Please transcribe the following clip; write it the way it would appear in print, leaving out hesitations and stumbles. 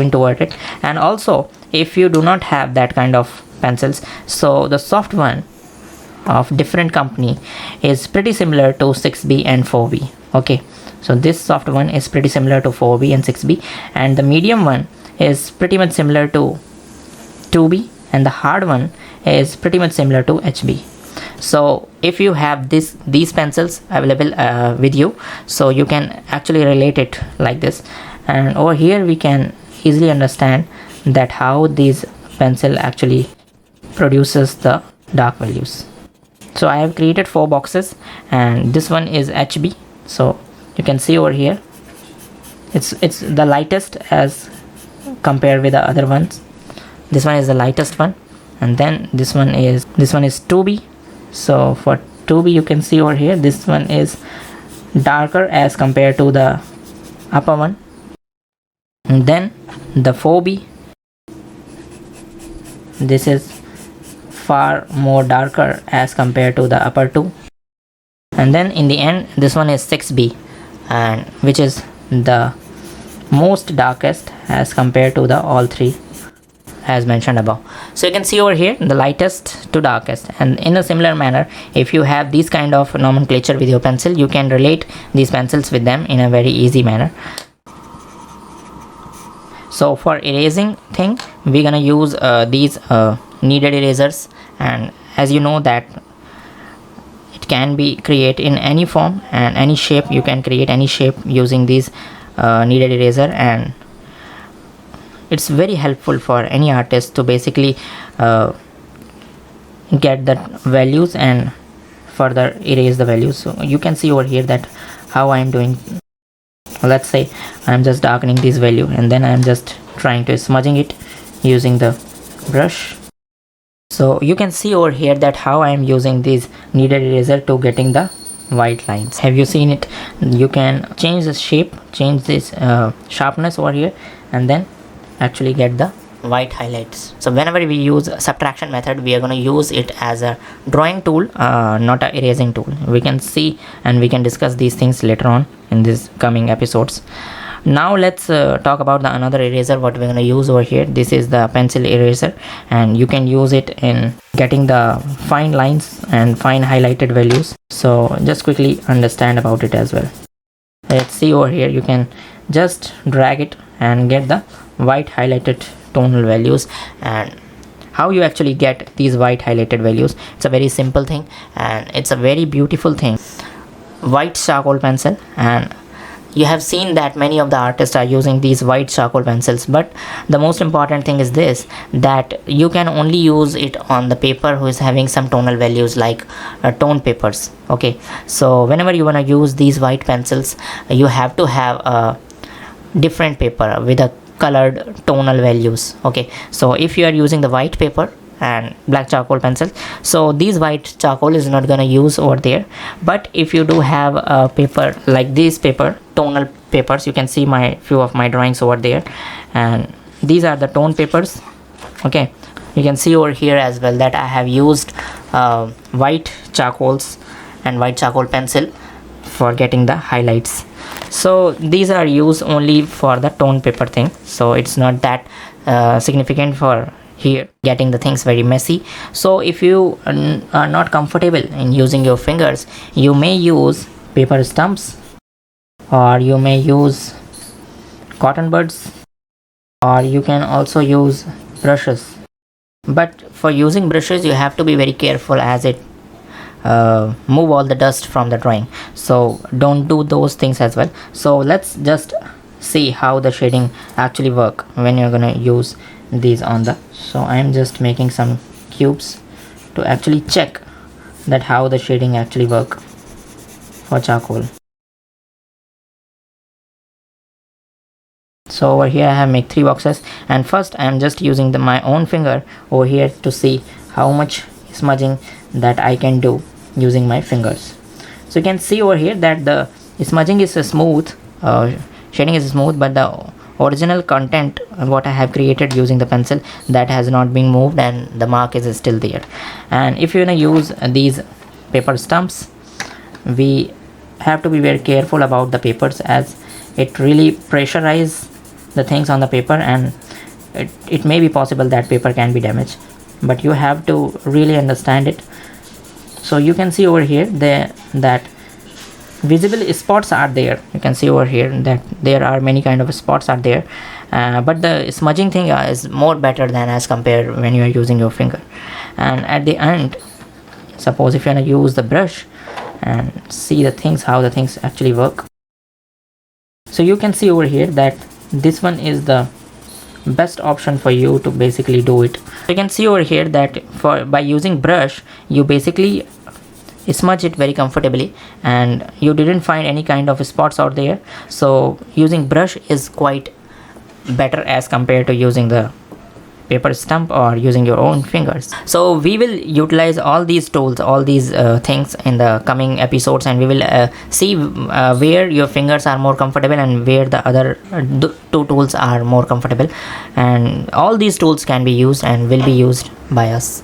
working toward it. And also if you do not have that kind of pencils, so the soft one of different company is pretty similar to 6B and 4B. Okay, so this soft one is pretty similar to 4B and 6B, and the medium one is pretty much similar to 2B, and the hard one is pretty much similar to HB. So if you have these pencils available with you, so you can actually relate it like this. And over here we can easily understand that how these pencil actually produces the dark values. So I have created 4 boxes, and this one is HB. So you can see over here it's the lightest as compared with the other ones. This one is the lightest one, and then this one is 2B. So for 2B you can see over here this one is darker as compared to the upper one, and then the 4B, this is far more darker as compared to the upper two, and then in the end this one is 6B, and which is the most darkest as compared to the all three as mentioned above. So you can see over here the lightest to darkest, and in a similar manner if you have these kind of nomenclature with your pencil, you can relate these pencils with them in a very easy manner. So for erasing thing we're gonna use these kneaded erasers, and as you know that it can be created in any form and any shape. You can create any shape using these kneaded eraser, and it's very helpful for any artist to basically get the values and further erase the values. So you can see over here that how I am doing. Let's say I'm just darkening this value, and then I'm just trying to smudging it using the brush. So you can see over here that how I am using this kneaded eraser to getting the white lines. Have you seen it? You can change the shape, change this sharpness over here, and then actually get the white highlights. So whenever we use subtraction method, we are going to use it as a drawing tool, not a erasing tool. We can see and we can discuss these things later on in these coming episodes. Now let's talk about the another eraser what we're going to use over here. This is the pencil eraser, and you can use it in getting the fine lines and fine highlighted values. So just quickly understand about it as well. Let's see over here, you can just drag it and get the white highlighted tonal values. And how you actually get these white highlighted values, it's a very simple thing and it's a very beautiful thing. White charcoal pencil, and you have seen that many of the artists are using these white charcoal pencils, but the most important thing is this, that you can only use it on the paper who is having some tonal values like tone papers. Okay, so whenever you want to use these white pencils, you have to have a different paper with a colored tonal values. Okay, so if you are using the white paper and black charcoal pencil, so these white charcoal is not gonna use over there. But if you do have a paper like this paper, tonal papers, you can see my few of my drawings over there, and these are the tone papers. Okay, you can see over here as well that I have used white charcoals and white charcoal pencil for getting the highlights. So these are used only for the tone paper thing, so it's not that significant for here getting the things very messy. So if you are not comfortable in using your fingers, you may use paper stumps, or you may use cotton buds, or you can also use brushes. But for using brushes you have to be very careful, as it move all the dust from the drawing, so don't do those things as well. So let's just see how the shading actually work when you're gonna use these on the. So I'm just making some cubes to actually check that how the shading actually work for charcoal. So over here I have made 3 boxes, and first I am just using my own finger over here to see how much smudging that I can do using my fingers. So you can see over here that the smudging is smooth, shading is smooth, but the original content what I have created using the pencil, that has not been moved and the mark is still there. And if you want to use these paper stumps, we have to be very careful about the papers, as it really pressurize the things on the paper, and it may be possible that paper can be damaged, but you have to really understand it. So you can see over here that visible spots are there. You can see over here that there are many kind of spots are there, but the smudging thing is more better than as compared when you are using your finger. And at the end, suppose if you want to use the brush and see the things, how the things actually work. So you can see over here that this one is the best option for you to basically do it. You can see over here that by using brush, you basically smudge it very comfortably, and you didn't find any kind of spots out there. So using brush is quite better as compared to using the paper stump or using your own fingers. So we will utilize all these tools, all these things in the coming episodes, and we will see where your fingers are more comfortable and where the other two tools are more comfortable, and all these tools can be used and will be used by us.